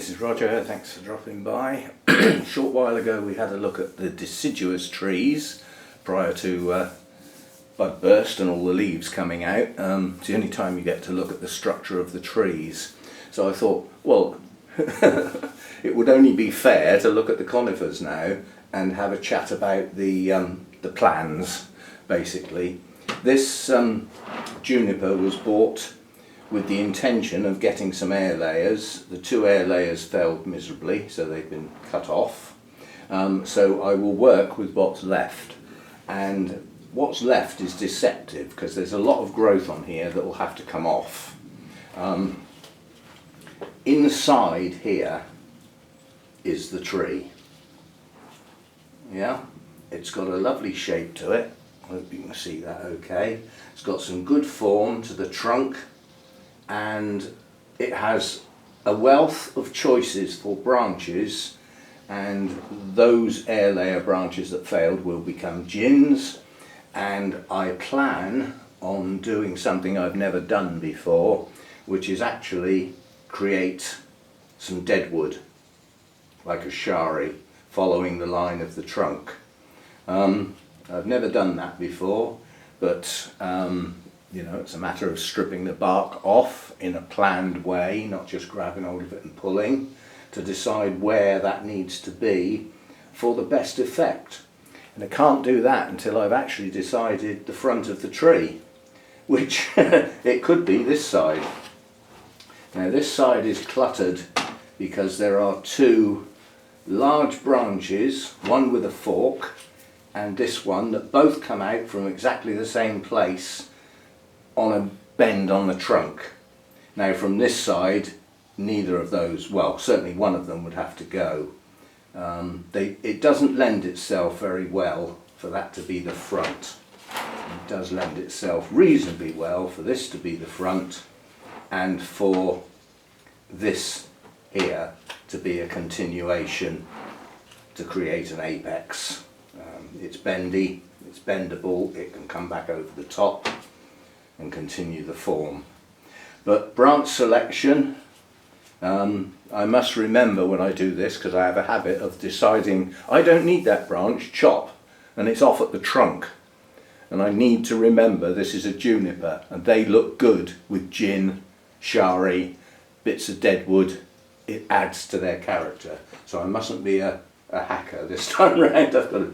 this is Roger, thanks for dropping by. A short while ago we had a look at the deciduous trees prior to bud burst and all the leaves coming out. It's the only time you get to look at the structure of the trees. So I thought, well, it would only be fair to look at the conifers now and have a chat about the plans, basically. This juniper was bought with the intention of getting some air layers. The two air layers failed miserably, so they've been cut off. So I will work with what's left. And what's left is deceptive because there's a lot of growth on here that will have to come off. Inside here is the tree. Yeah, it's got a lovely shape to it. I hope you can see that okay. It's got some good form to the trunk, and it has a wealth of choices for branches, and those air layer branches that failed will become gins, and I plan on doing something I've never done before, which is actually create some dead wood, like a shari, following the line of the trunk. I've never done that before, but you know, it's a matter of stripping the bark off in a planned way, not just grabbing hold of it and pulling, to decide where that needs to be for the best effect. And I can't do that until I've actually decided the front of the tree, which it could be this side. Now this side is cluttered because there are two large branches, one with a fork and this one, that both come out from exactly the same place on a bend on the trunk. Now from this side, neither of those, well, certainly one of them would have to go. It doesn't lend itself very well for that to be the front. It does lend itself reasonably well for this to be the front and for this here to be a continuation to create an apex. It's bendy, it's bendable, it can come back over the top and continue the form. But branch selection, I must remember when I do this, because I have a habit of deciding I don't need that branch, chop, and it's off at the trunk. And I need to remember this is a juniper and they look good with gin, shari, bits of dead wood. It adds to their character. So I mustn't be a hacker this time round. I've got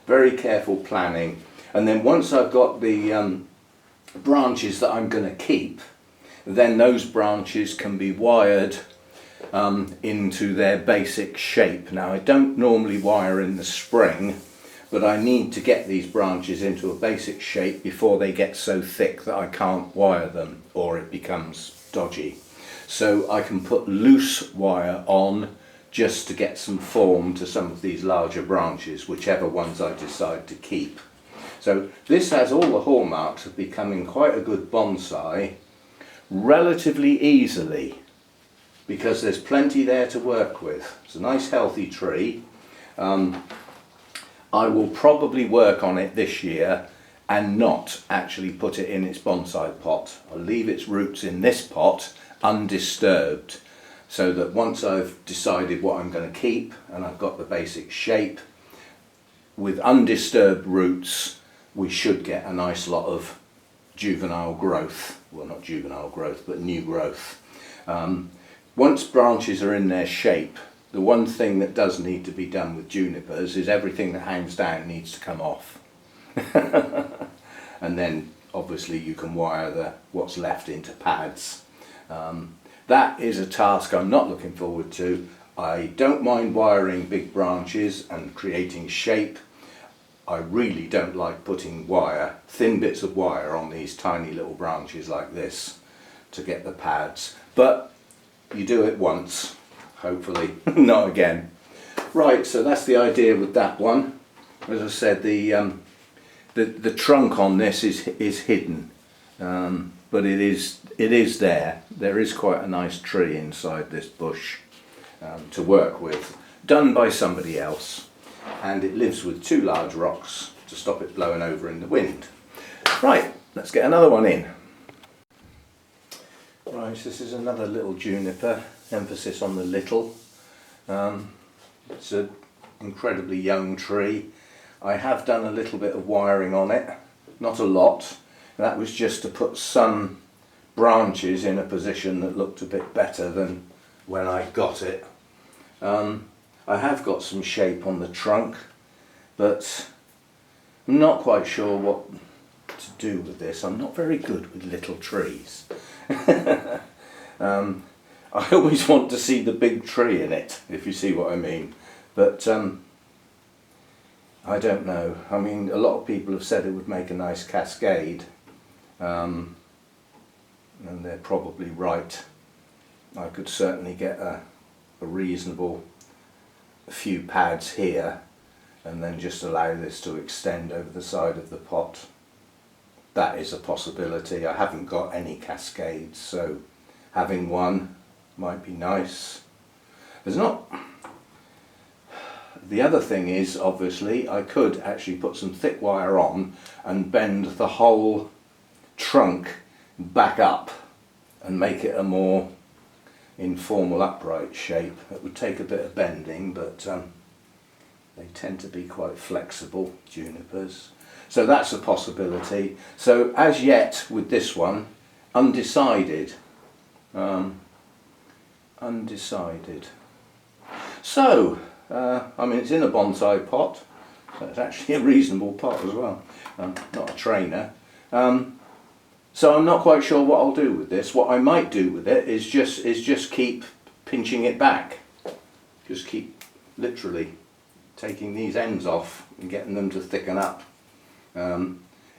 very careful planning. And then once I've got the branches that I'm going to keep, then those branches can be wired into their basic shape. Now I don't normally wire in the spring, but I need to get these branches into a basic shape before they get so thick that I can't wire them or it becomes dodgy. So I can put loose wire on just to get some form to some of these larger branches, whichever ones I decide to keep. So this has all the hallmarks of becoming quite a good bonsai relatively easily, because there's plenty there to work with. It's a nice healthy tree. I will probably work on it this year and not actually put it in its bonsai pot. I'll leave its roots in this pot undisturbed, so that once I've decided what I'm going to keep and I've got the basic shape, with undisturbed roots we should get a nice lot of juvenile growth. Well, not juvenile growth, but new growth. Once branches are in their shape, the one thing that does need to be done with junipers is everything that hangs down needs to come off. And then obviously you can wire what's left into pads. That is a task I'm not looking forward to. I don't mind wiring big branches and creating shape. I really don't like putting wire, thin bits of wire on these tiny little branches like this to get the pads. But you do it once, hopefully, not again. Right, so that's the idea with that one. As I said, the trunk on this is hidden. But it is there. There is quite a nice tree inside this bush to work with, done by somebody else, and it lives with two large rocks to stop it blowing over in the wind. Right, let's get another one in. Right, this is another little juniper. emphasis on the little. It's an incredibly young tree. I have done a little bit of wiring on it, not a lot. That was just to put some branches in a position that looked a bit better than when I got it. I have got some shape on the trunk, but I'm not quite sure what to do with this. I'm not very good with little trees. I always want to see the big tree in it, if you see what I mean. But I don't know. I mean, a lot of people have said it would make a nice cascade. And they're probably right. I could certainly get a reasonable few pads here and then just allow this to extend over the side of the pot. That is a possibility. I haven't got any cascades, so having one might be nice. There's not... The other thing is, obviously, I could actually put some thick wire on and bend the whole trunk back up and make it a more informal upright shape. It would take a bit of bending, but they tend to be quite flexible, junipers. So that's a possibility. So as yet with this one, undecided. Undecided. So, I mean, it's in a bonsai pot, so it's actually a reasonable pot as well. Not a trainer. So I'm not quite sure what I'll do with this. What I might do with it is just keep pinching it back. Just keep literally taking these ends off and getting them to thicken up.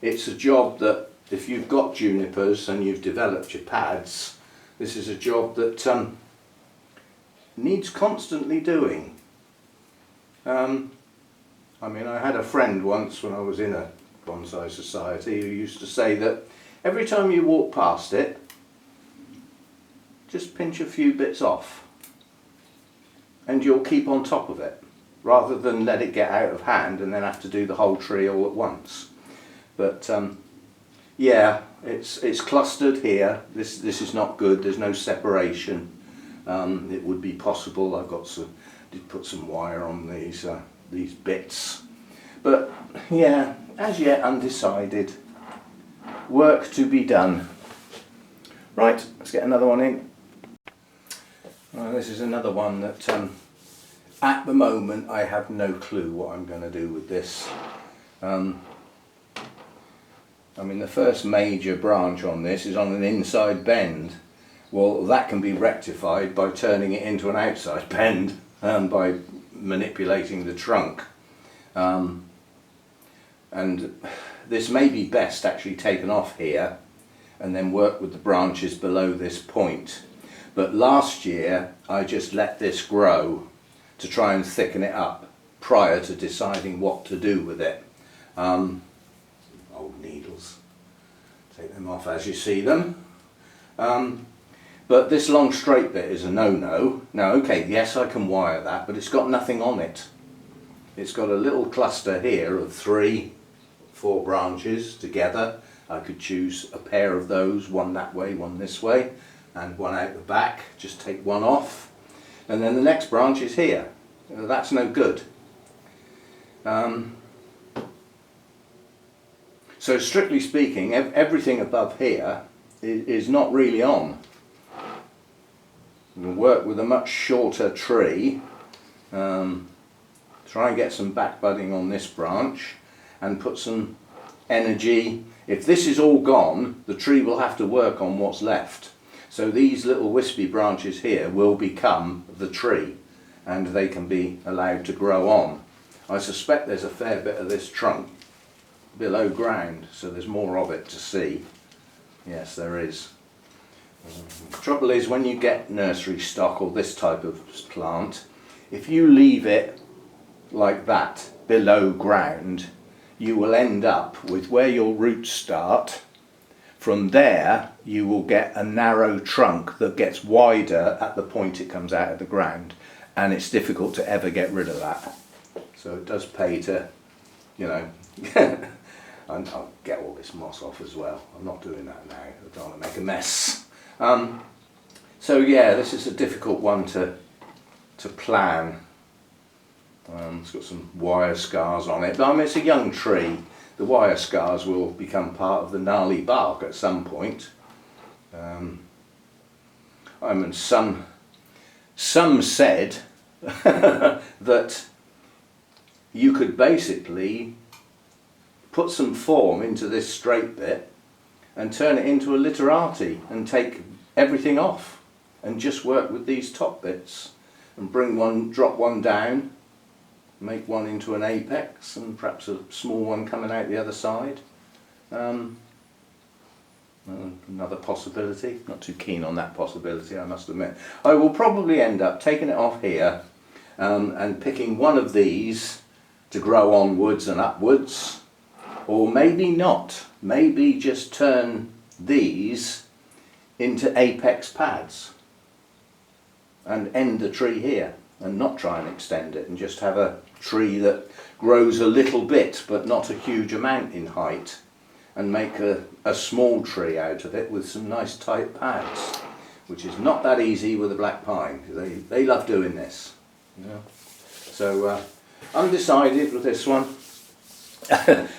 It's a job that if you've got junipers and you've developed your pads, this is a job that needs constantly doing. I mean, I had a friend once when I was in a bonsai society who used to say that every time you walk past it, just pinch a few bits off and you'll keep on top of it, rather than let it get out of hand and then have to do the whole tree all at once. But yeah, it's clustered here. This is not good. There's no separation. It would be possible. Did put some wire on these bits, but yeah, as yet undecided. Work to be done. Right, let's get another one in. This is another one that at the moment I have no clue what I'm going to do with this. I mean, the first major branch on this is on an inside bend. Well, that can be rectified by turning it into an outside bend by manipulating the trunk. And this may be best actually taken off here and then work with the branches below this point. But last year I just let this grow to try and thicken it up prior to deciding what to do with it. Old needles, take them off as you see them. But this long straight bit is a no-no. Now okay, yes, I can wire that, but it's got nothing on it. It's got a little cluster here of 3, 4 branches together. I could choose a pair of those, one that way, one this way, and one out the back. Just take one off, and then the next branch is here. That's no good. So strictly speaking, everything above here is not really on. We'll work with a much shorter tree, try and get some back budding on this branch and put some energy. If this is all gone, the tree will have to work on what's left. So these little wispy branches here will become the tree and they can be allowed to grow on. I suspect there's a fair bit of this trunk below ground, so there's more of it to see. Yes, there is. The trouble is, when you get nursery stock or this type of plant, if you leave it like that below ground, you will end up with where your roots start. From there you will get a narrow trunk that gets wider at the point it comes out of the ground, and it's difficult to ever get rid of that. So it does pay to, you know, I'll get all this moss off as well. I'm not doing that now, I don't want to make a mess. So yeah, this is a difficult one to plan. It's got some wire scars on it, but I mean it's a young tree. The wire scars will become part of the gnarly bark at some point. I mean some said that you could basically put some form into this straight bit and turn it into a literati and take everything off and just work with these top bits and drop one down, make one into an apex and perhaps a small one coming out the other side. Another possibility. Not too keen on that possibility, I must admit. I will probably end up taking it off here and picking one of these to grow onwards and upwards, or maybe not. Maybe just turn these into apex pads and end the tree here and not try and extend it and just have a tree that grows a little bit but not a huge amount in height, and make a small tree out of it with some nice tight pads, which is not that easy with a black pine. They love doing this. You know? So undecided with this one.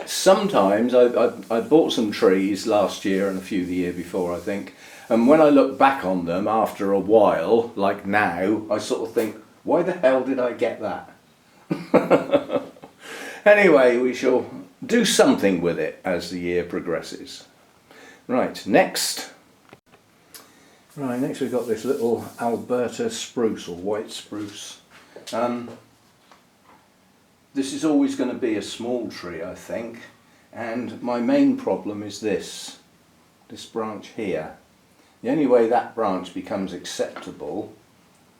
Sometimes I bought some trees last year and a few the year before, I think, and when I look back on them after a while, like now, I sort of think, why the hell did I get that? Anyway, we shall do something with it as the year progresses. Right, next we've got this little Alberta spruce, or white spruce. This is always going to be a small tree, I think, and my main problem is this branch here. The only way that branch becomes acceptable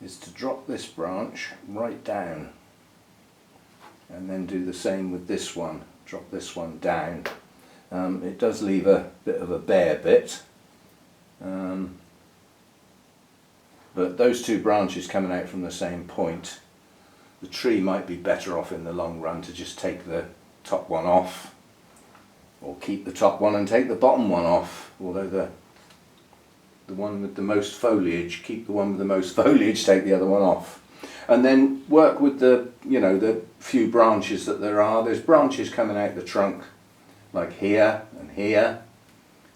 is to drop this branch right down, and then do the same with this one. Drop this one down. It does leave a bit of a bare bit, but those two branches coming out from the same point, the tree might be better off in the long run to just take the top one off, or keep the top one and take the bottom one off, although the one with the most foliage, keep the one with the most foliage, take the other one off. And then work with the few branches that there are. There's branches coming out the trunk like here and here.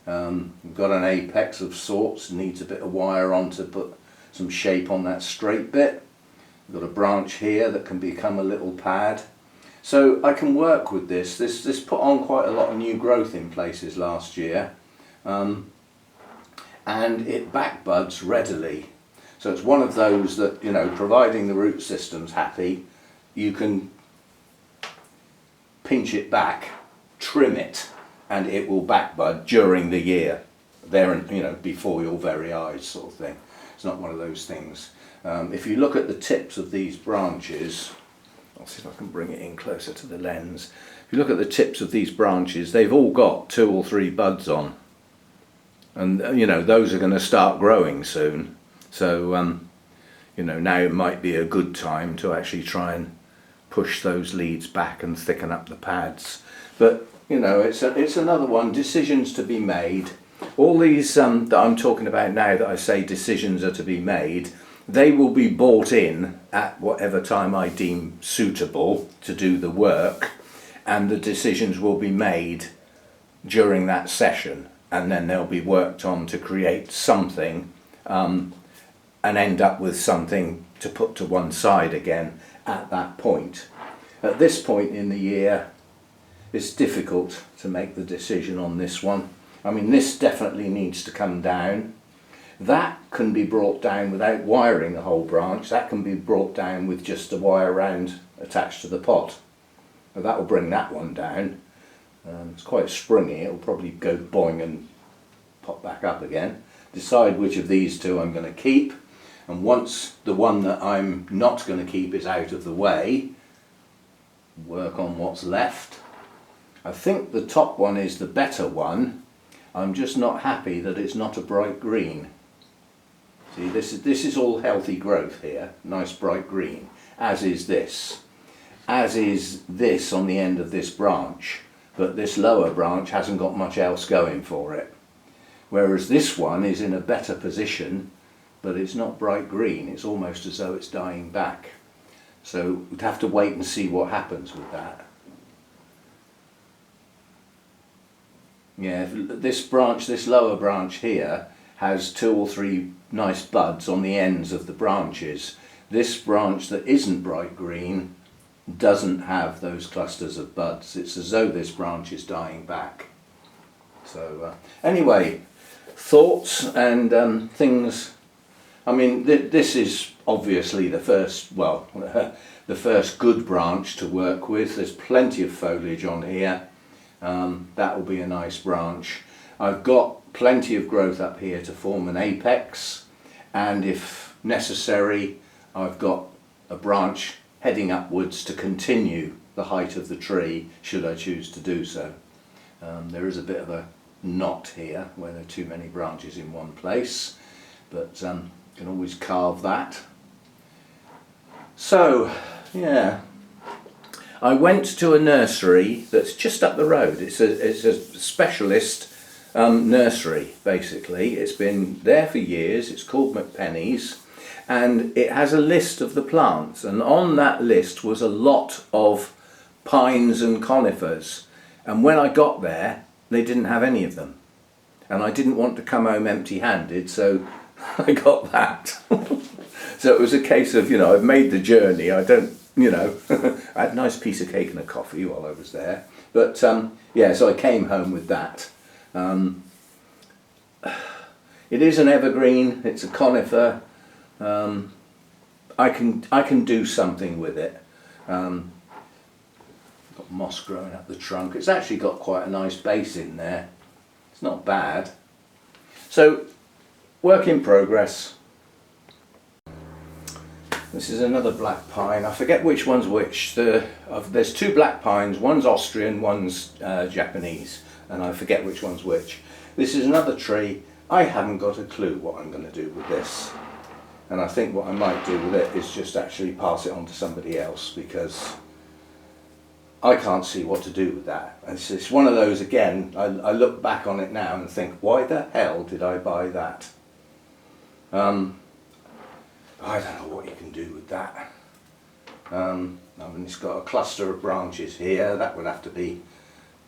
We've got an apex of sorts, needs a bit of wire on to put some shape on that straight bit. We've got a branch here that can become a little pad. So I can work with this. This put on quite a lot of new growth in places last year, and it backbuds readily. So it's one of those that, providing the root system's happy, you can pinch it back, trim it, and it will backbud during the year, before your very eyes, sort of thing. It's not one of those things. If you look at the tips of these branches, I'll see if I can bring it in closer to the lens. If you look at the tips of these branches, they've all got 2 or 3 buds on, and those are going to start growing soon. So now it might be a good time to actually try and push those leads back and thicken up the pads. But it's another one, decisions to be made. All these that I'm talking about now, that I say decisions are to be made, they will be bought in at whatever time I deem suitable to do the work, and the decisions will be made during that session, and then they'll be worked on to create something, and end up with something to put to one side again at that point. At this point in the year, it's difficult to make the decision on this one. I mean, this definitely needs to come down. That can be brought down without wiring the whole branch. That can be brought down with just a wire round attached to the pot. Now that will bring that one down. It's quite springy. It'll probably go boing and pop back up again. Decide which of these two I'm going to keep, and once the one that I'm not going to keep is out of the way, work on what's left. I think the top one is the better one. I'm just not happy that it's not a bright green. See, this is all healthy growth here, nice bright green, as is this. As is this on the end of this branch, but this lower branch hasn't got much else going for it. Whereas this one is in a better position but it's not bright green. It's almost as though it's dying back. So we'd have to wait and see what happens with that. Yeah, this branch, this lower branch here, has 2 or 3 nice buds on the ends of the branches. This branch that isn't bright green doesn't have those clusters of buds. It's as though this branch is dying back. So anyway, thoughts and things. I mean, this is obviously the first, well, the first good branch to work with. There's plenty of foliage on here. That will be a nice branch. I've got plenty of growth up here to form an apex, and if necessary I've got a branch heading upwards to continue the height of the tree should I choose to do so. There is a bit of a knot here where there are too many branches in one place, but can always carve that. So yeah, I went to a nursery that's just up the road. It's a specialist nursery, basically. It's been there for years. It's called McPenny's, and it has a list of the plants, and on that list was a lot of pines and conifers, and when I got there they didn't have any of them, and I didn't want to come home empty-handed, so I got that. So it was a case of, you know, I've made the journey, I don't, you know, I had a nice piece of cake and a coffee while I was there, but yeah, so I came home with that. It is an evergreen, it's a conifer. I can do something with it. Got moss growing up the trunk. It's actually got quite a nice base in there. It's not bad. So, work in progress. This is another black pine. I forget which one's which. There's 2 black pines. One's Austrian, one's Japanese, and I forget which one's which. This is another tree. I haven't got a clue what I'm going to do with this. And I think what I might do with it is just actually pass it on to somebody else, because I can't see what to do with that. It's one of those, again, I look back on it now and think, why the hell did I buy that? I don't know what you can do with that. I mean, it's got a cluster of branches here, that would have to be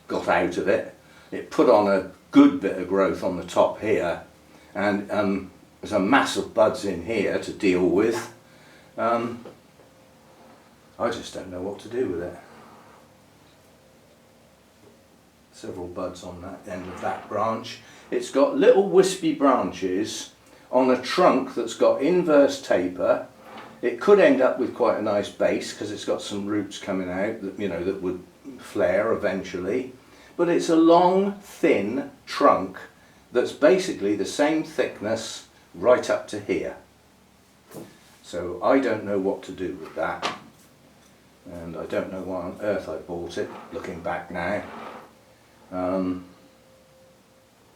got out of it. It put on a good bit of growth on the top here, and there's a mass of buds in here to deal with. I just don't know what to do with it. Several buds on that end of that branch. It's got little wispy branches on a trunk that's got inverse taper. It could end up with quite a nice base because it's got some roots coming out that, you know, that would flare eventually. But it's a long, thin trunk that's basically the same thickness right up to here. So I don't know what to do with that, and I don't know why on earth I bought it, looking back now.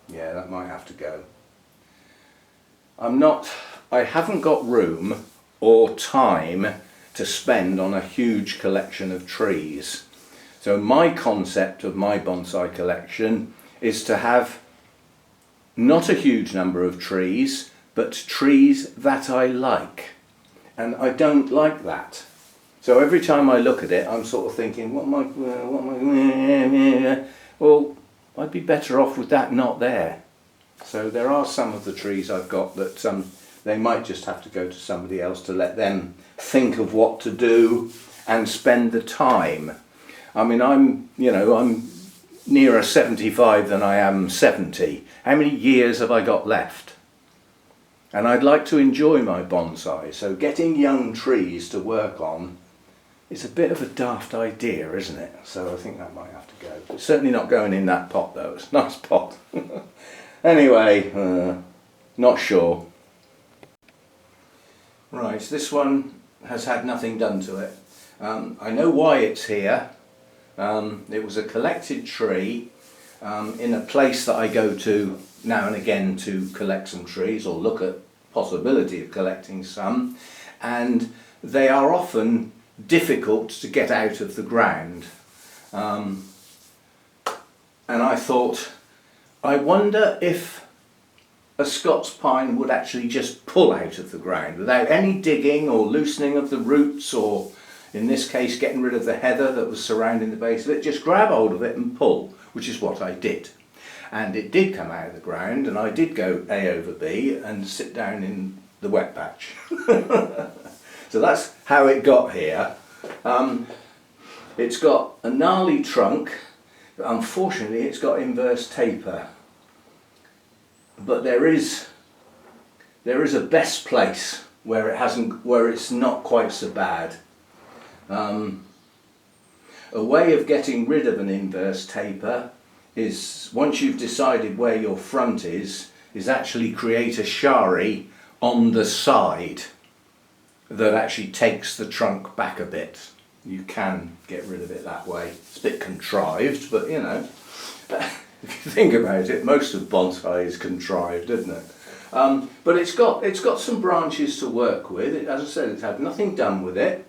Yeah, that might have to go. I haven't got room or time to spend on a huge collection of trees. So my concept of my bonsai collection is to have not a huge number of trees, but trees that I like. And I don't like that. So every time I look at it, I'm sort of thinking, well, I'd be better off with that not there. So there are some of the trees I've got that they might just have to go to somebody else to let them think of what to do and spend the time. I mean, I'm nearer 75 than I am 70. How many years have I got left? And I'd like to enjoy my bonsai, so getting young trees to work on is a bit of a daft idea, isn't it? So I think that might have to go. It's certainly not going in that pot though, it's a nice pot. Anyway, not sure. Right, this one has had nothing done to it. I know why it's here. It was a collected tree in a place that I go to now and again to collect some trees or look at possibility of collecting some, and they are often difficult to get out of the ground. And I thought, I wonder if a Scots pine would actually just pull out of the ground without any digging or loosening of the roots, or in this case getting rid of the heather that was surrounding the base of it. Just grab hold of it and pull, which is what I did. And it did come out of the ground, and I did go A over B and sit down in the wet patch. So that's how it got here. It's got a gnarly trunk, but unfortunately it's got inverse taper. But there is a best place where it's not quite so bad. A way of getting rid of an inverse taper is, once you've decided where your front is actually create a shari on the side that actually takes the trunk back a bit. You can get rid of it that way. It's a bit contrived, but you know, if you think about it, most of bonsai is contrived, isn't it? But it's got some branches to work with. As I said, it's had nothing done with it.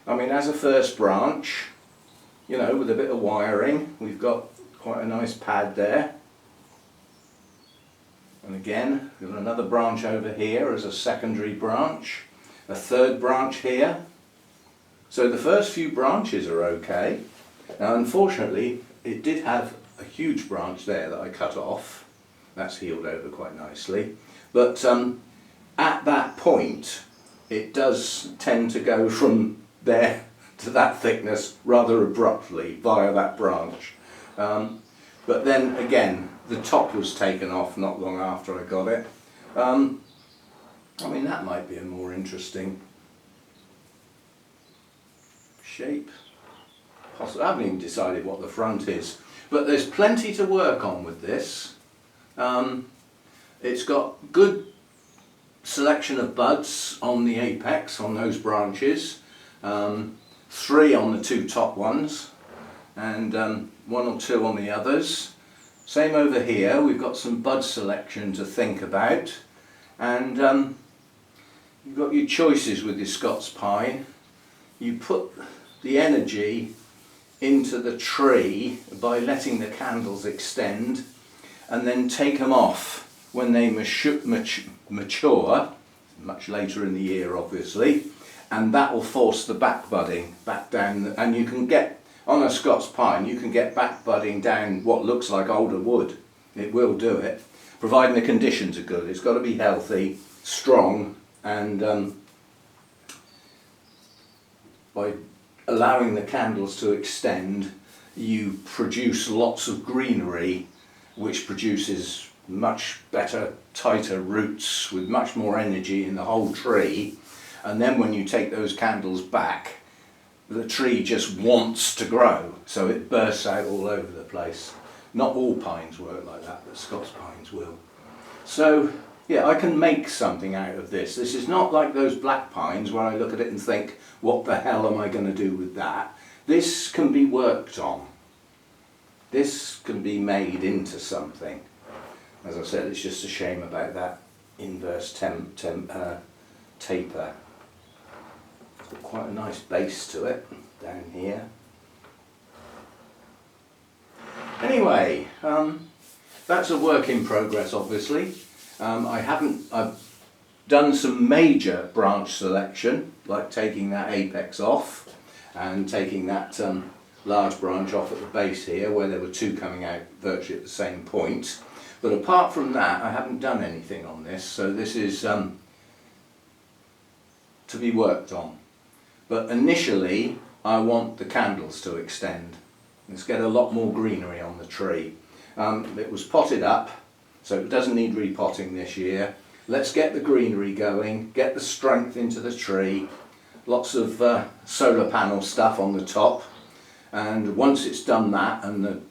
I mean, as a first branch, you know, with a bit of wiring, we've got quite a nice pad there. And again, we've got another branch over here as a secondary branch, a third branch here. So the first few branches are okay. Now, unfortunately, it did have a huge branch there that I cut off. That's healed over quite nicely. But at that point, it does tend to go from there to that thickness rather abruptly via that branch. But then again, the top was taken off not long after I got it. I mean, that might be a more interesting shape. Possibly. I haven't even decided what the front is, but there's plenty to work on with this. It's got good selection of buds on the apex, on those branches. 3 on the 2 top ones, and 1 or 2 on the others. Same over here, we've got some bud selection to think about, and you've got your choices with your Scots pine. You put the energy into the tree by letting the candles extend, and then take them off when they mature, much later in the year obviously, and that will force the back budding back down. And you can get, on a Scots pine, you can get back budding down what looks like older wood. It will do it, providing the conditions are good. It's got to be healthy, strong, and by allowing the candles to extend, you produce lots of greenery, which produces much better, tighter roots with much more energy in the whole tree. And then when you take those candles back, the tree just wants to grow, so it bursts out all over the place. Not all pines work like that, but Scots pines will. So yeah, I can make something out of this. This is not like those black pines where I look at it and think, what the hell am I going to do with that? This can be worked on. This can be made into something. As I said, it's just a shame about that inverse taper. It's got quite a nice base to it down here. Anyway, that's a work in progress obviously. I've done some major branch selection, like taking that apex off and taking that large branch off at the base here, where there were 2 coming out virtually at the same point. But apart from that, I haven't done anything on this, so this is to be worked on. But initially, I want the candles to extend. Let's get a lot more greenery on the tree. It was potted up, so it doesn't need repotting this year. Let's get the greenery going, get the strength into the tree, lots of solar panel stuff on the top, and once it's done that and the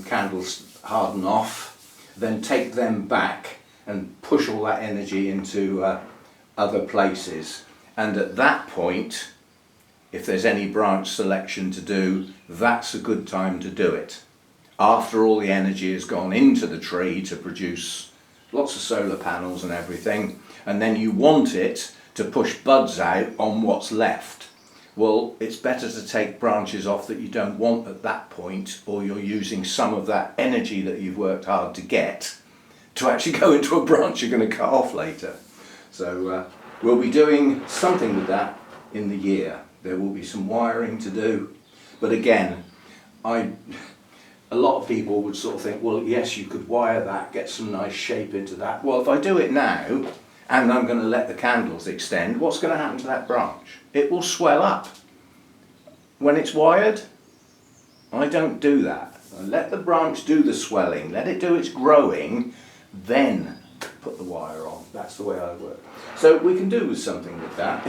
candles harden off, then take them back and push all that energy into other places. And at that point, if there's any branch selection to do, that's a good time to do it. After all the energy has gone into the tree to produce lots of solar panels and everything, and then you want it to push buds out on what's left. Well, it's better to take branches off that you don't want at that point, or you're using some of that energy that you've worked hard to get to actually go into a branch you're going to cut off later. So we'll be doing something with that in the year. There will be some wiring to do, but again, a lot of people would sort of think, well, yes, you could wire that, get some nice shape into that. Well, if I do it now and I'm going to let the candles extend, what's going to happen to that branch? It will swell up. When it's wired, I don't do that. I let the branch do the swelling, let it do its growing, then put the wire on. That's the way I work. So we can do with something with that,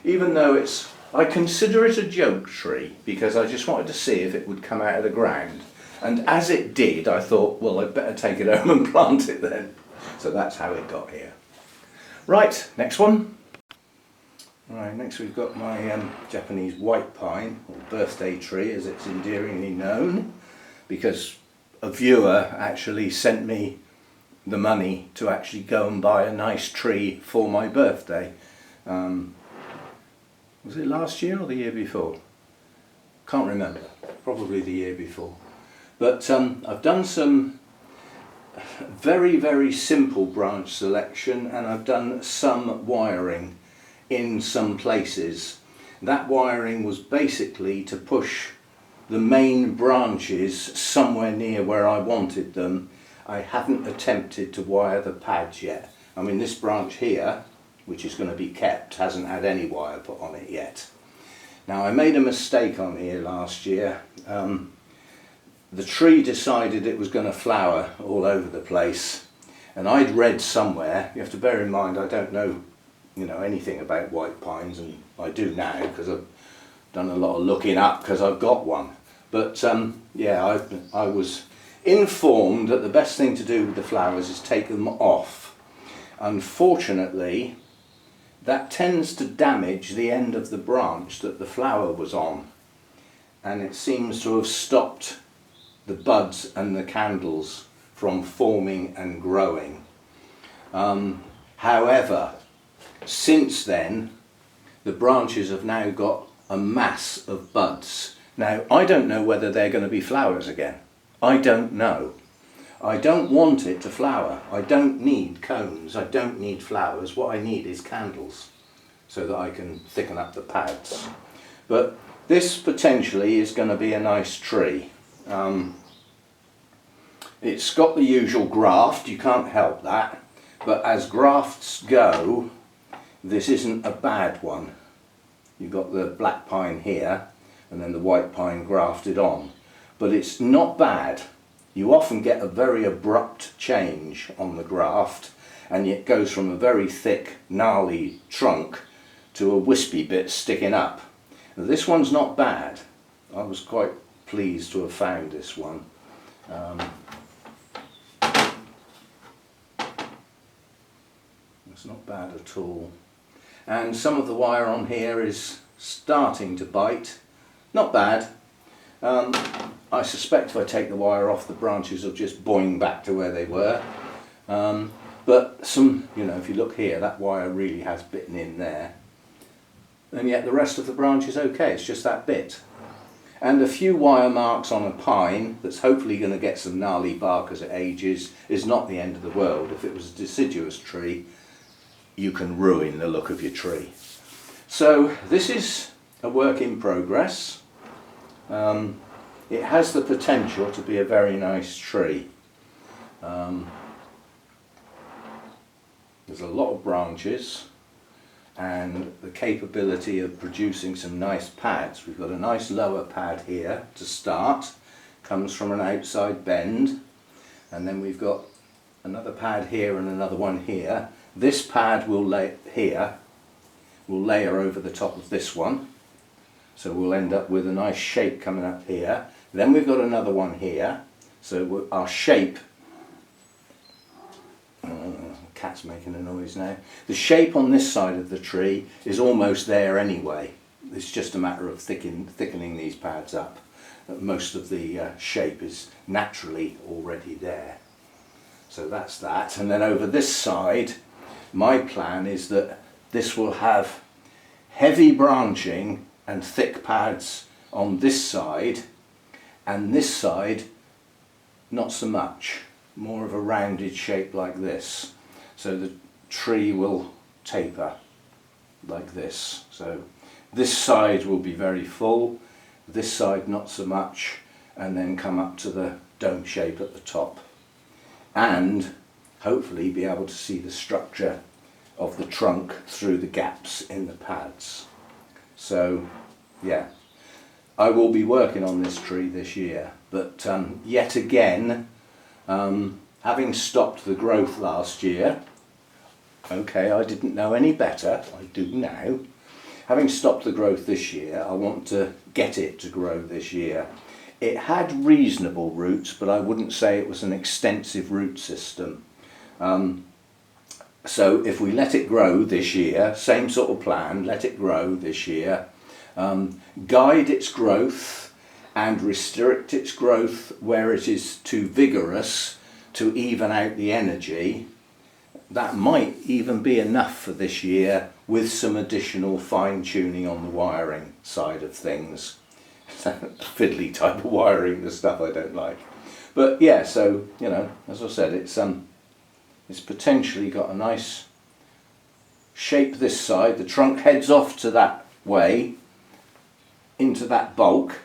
even though I consider it a joke tree, because I just wanted to see if it would come out of the ground. And as it did, I thought, well, I'd better take it home and plant it then. So that's how it got here. Right, next one. Right, next we've got my Japanese white pine, or birthday tree as it's endearingly known, because a viewer actually sent me the money to actually go and buy a nice tree for my birthday. Was it last year or the year before? Can't remember, probably the year before. But I've done some very, very simple branch selection, and I've done some wiring in some places. That wiring was basically to push the main branches somewhere near where I wanted them. I haven't attempted to wire the pads yet. I mean, this branch here, which is going to be kept, hasn't had any wire put on it yet. Now, I made a mistake on here last year. The tree decided it was going to flower all over the place, and I'd read somewhere, you have to bear in mind I don't know anything about white pines, and I do now because I've done a lot of looking up because I've got one. But yeah, I was informed that the best thing to do with the flowers is take them off. Unfortunately, that tends to damage the end of the branch that the flower was on, and it seems to have stopped the buds and the candles from forming and growing. However, since then, the branches have now got a mass of buds. Now, I don't know whether they're going to be flowers again. I don't know. I don't want it to flower. I don't need cones. I don't need flowers. What I need is candles so that I can thicken up the pads. But this potentially is going to be a nice tree. It's got the usual graft, you can't help that, but as grafts go, this isn't a bad one. You've got the black pine here and then the white pine grafted on, but it's not bad. You often get a very abrupt change on the graft, and it goes from a very thick, gnarly trunk to a wispy bit sticking up. Now, this one's not bad. I was quite pleased to have found this one. It's not bad at all. And some of the wire on here is starting to bite. Not bad. I suspect if I take the wire off, the branches will just boing back to where they were. But some, if you look here, that wire really has bitten in there. And yet the rest of the branch is okay, it's just that bit. And a few wire marks on a pine that's hopefully going to get some gnarly bark as it ages is not the end of the world. If it was a deciduous tree, you can ruin the look of your tree. So this is a work in progress. It has the potential to be a very nice tree. There's a lot of branches and the capability of producing some nice pads. We've got a nice lower pad here to start, comes from an outside bend, and then we've got another pad here and another one here. This pad will layer over the top of this one, so we'll end up with a nice shape coming up here. Then we've got another one here, so our shape, cat's making a noise now, the shape on this side of the tree is almost there anyway. It's just a matter of thickening these pads up. Most of the shape is naturally already there. So that's that. And then over this side, my plan is that this will have heavy branching and thick pads on this side, and this side not so much. more of a rounded shape like this. So the tree will taper like this. So this side will be very full, this side not so much, and then come up to the dome shape at the top. And hopefully be able to see the structure of the trunk through the gaps in the pads. So yeah, I will be working on this tree this year, but yet again, having stopped the growth last year, okay, I didn't know any better, I do now. Having stopped the growth this year, I want to get it to grow this year. It had reasonable roots, but I wouldn't say it was an extensive root system. So if we let it grow this year, same sort of plan, let it grow this year, guide its growth and restrict its growth where it is too vigorous to even out the energy, that might even be enough for this year with some additional fine tuning on the wiring side of things. Fiddly type of wiring, the stuff I don't like. But yeah, so you know, as I said, it's potentially got a nice shape this side. The trunk heads off to that way, into that bulk,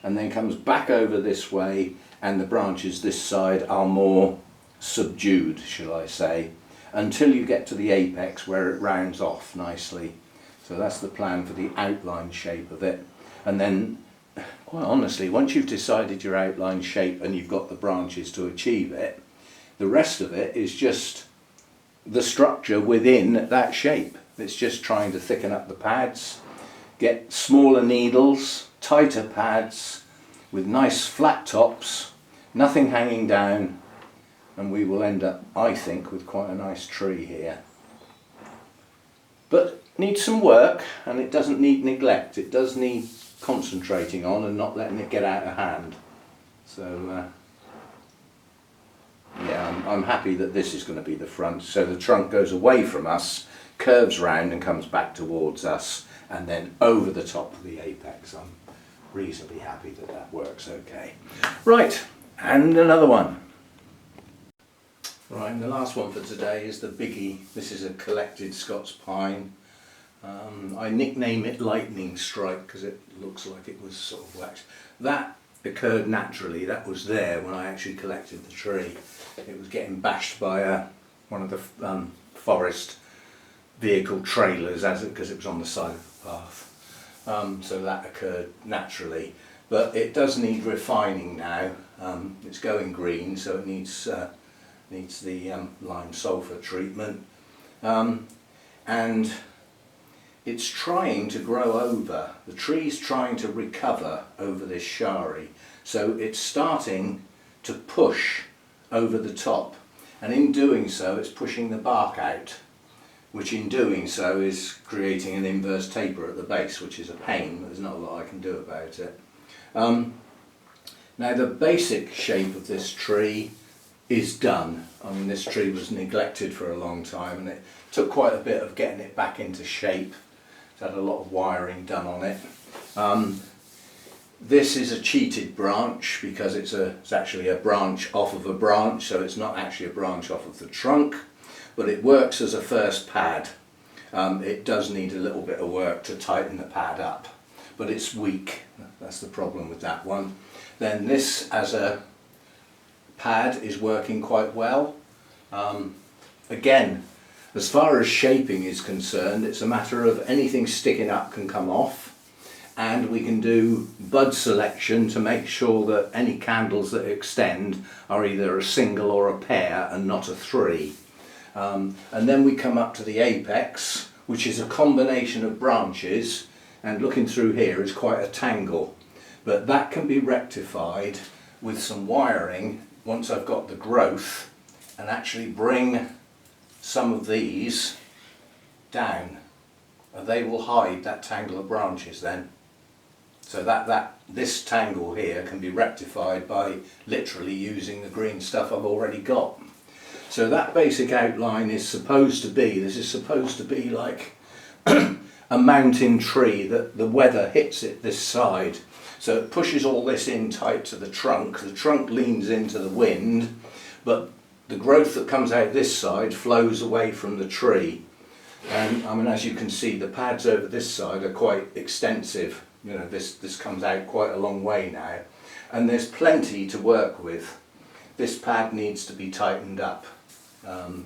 and then comes back over this way, and the branches this side are more subdued, shall I say, until you get to the apex where it rounds off nicely. So that's the plan for the outline shape of it. And then, quite honestly, once you've decided your outline shape and you've got the branches to achieve it, the rest of it is just the structure within that shape. It's just trying to thicken up the pads, get smaller needles, tighter pads, with nice flat tops, nothing hanging down, and we will end up, I think, with quite a nice tree here. But needs some work, and it doesn't need neglect. It does need concentrating on and not letting it get out of hand. So yeah, I'm happy that this is going to be the front, so the trunk goes away from us, curves round and comes back towards us, and then over the top of the apex. I'm reasonably happy that that works okay. Right, and another one. Right, and the last one for today is the biggie. This is a collected Scots pine. I nickname it Lightning Strike because it looks like it was sort of waxed. That occurred naturally, that was there when I actually collected the tree. It was getting bashed by one of the forest vehicle trailers because it was on the side of the path. So that occurred naturally. But it does need refining now. It's going green, so it needs the lime sulphur treatment. And it's trying to grow over, the tree's trying to recover over this shari. So it's starting to push over the top, and in doing so it's pushing the bark out, which in doing so is creating an inverse taper at the base, which is a pain, but there's not a lot I can do about it. Now the basic shape of this tree is done. I mean, this tree was neglected for a long time and it took quite a bit of getting it back into shape. It's had a lot of wiring done on it. This is a cheated branch because it's actually a branch off of a branch, so it's not actually a branch off of the trunk, but it works as a first pad. It does need a little bit of work to tighten the pad up, but it's weak. That's the problem with that one. Then this as a pad is working quite well. Again, as far as shaping is concerned, it's a matter of anything sticking up can come off, and we can do bud selection to make sure that any candles that extend are either a single or a pair and not a three. And then we come up to the apex, which is a combination of branches, and looking through here is quite a tangle, but that can be rectified with some wiring once I've got the growth, and actually bring some of these down, and they will hide that tangle of branches then. So this tangle here can be rectified by literally using the green stuff I've already got. So that basic outline is supposed to be, this is supposed to be like a mountain tree that the weather hits it this side. So it pushes all this in tight to the trunk leans into the wind, but the growth that comes out this side flows away from the tree. And I mean, as you can see, the pads over this side are quite extensive. You know, this comes out quite a long way now. And there's plenty to work with. This pad needs to be tightened up.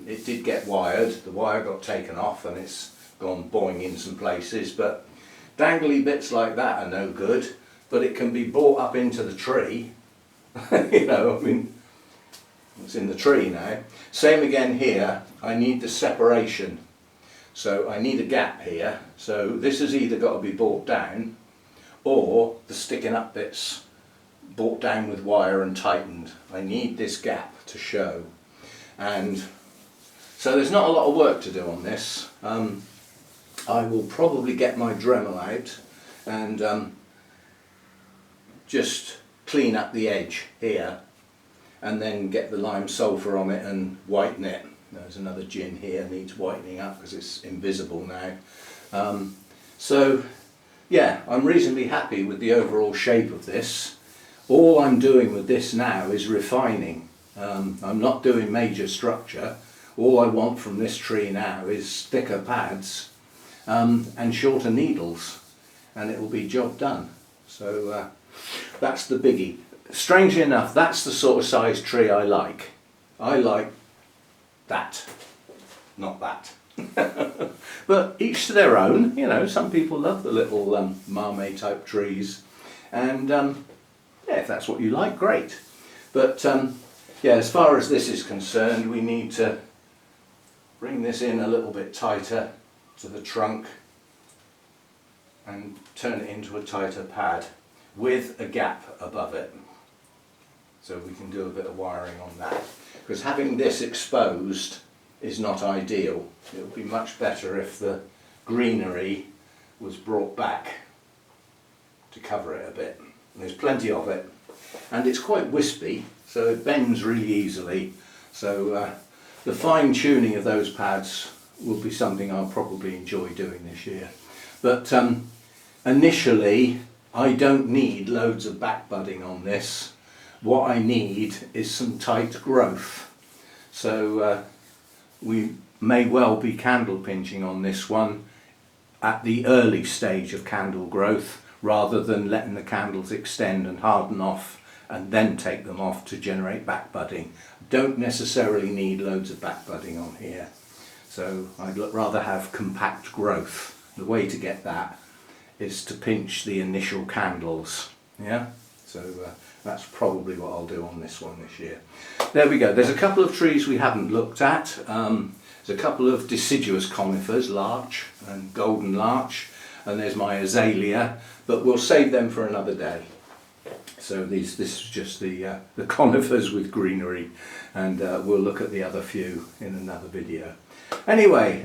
It did get wired, the wire got taken off and it's gone boing in some places, but dangly bits like that are no good, but it can be brought up into the tree. You know, I mean, it's in the tree now. Same again here, I need the separation. So I need a gap here, so this has either got to be brought down or the sticking up bits brought down with wire and tightened. I need this gap to show. And so there's not a lot of work to do on this. I will probably get my Dremel out and just clean up the edge here and then get the lime sulphur on it and whiten it. There's another gin here, needs whitening up because it's invisible now. So yeah, I'm reasonably happy with the overall shape of this. All I'm doing with this now is refining. I'm not doing major structure. All I want from this tree now is thicker pads and shorter needles, and it will be job done. So that's the biggie. Strangely enough, that's the sort of size tree I like. I like that, not that. But each to their own, you know, some people love the little marmee type trees, and yeah, if that's what you like, great. But yeah, as far as this is concerned, we need to bring this in a little bit tighter to the trunk and turn it into a tighter pad with a gap above it. So we can do a bit of wiring on that. Because having this exposed is not ideal. It would be much better if the greenery was brought back to cover it a bit. And there's plenty of it. And it's quite wispy, so it bends really easily. So the fine tuning of those pads will be something I'll probably enjoy doing this year. But initially, I don't need loads of back budding on this. What I need is some tight growth. So we may well be candle pinching on this one at the early stage of candle growth, rather than letting the candles extend and harden off and then take them off to generate back budding. Don't necessarily need loads of back budding on here. So I'd rather have compact growth. The way to get that is to pinch the initial candles. Yeah, so that's probably what I'll do on this one this year. There we go. There's a couple of trees we haven't looked at. There's a couple of deciduous conifers, larch and golden larch, and there's my azalea, but we'll save them for another day. So this is just the conifers with greenery, and we'll look at the other few in another video. Anyway,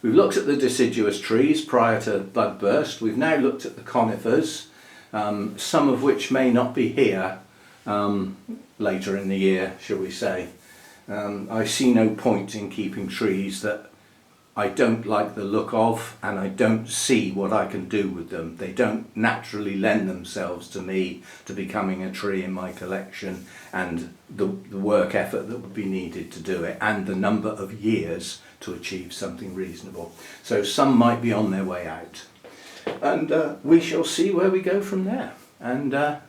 we've looked at the deciduous trees prior to bud burst. We've now looked at the conifers, some of which may not be here later in the year, shall we say. I see no point in keeping trees that I don't like the look of, and I don't see what I can do with them. They don't naturally lend themselves to me to becoming a tree in my collection, and the work effort that would be needed to do it, and the number of years to achieve something reasonable. So some might be on their way out, and we shall see where we go from there. And I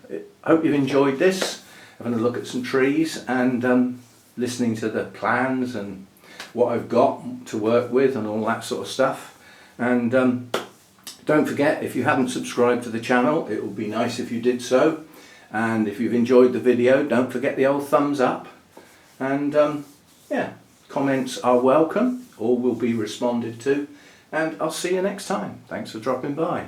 hope you've enjoyed this, having a look at some trees and listening to the plans and what I've got to work with and all that sort of stuff. And don't forget, if you haven't subscribed to the channel, it would be nice if you did so. And if you've enjoyed the video, don't forget the old thumbs up. And yeah, comments are welcome, all will be responded to, and I'll see you next time. Thanks for dropping by.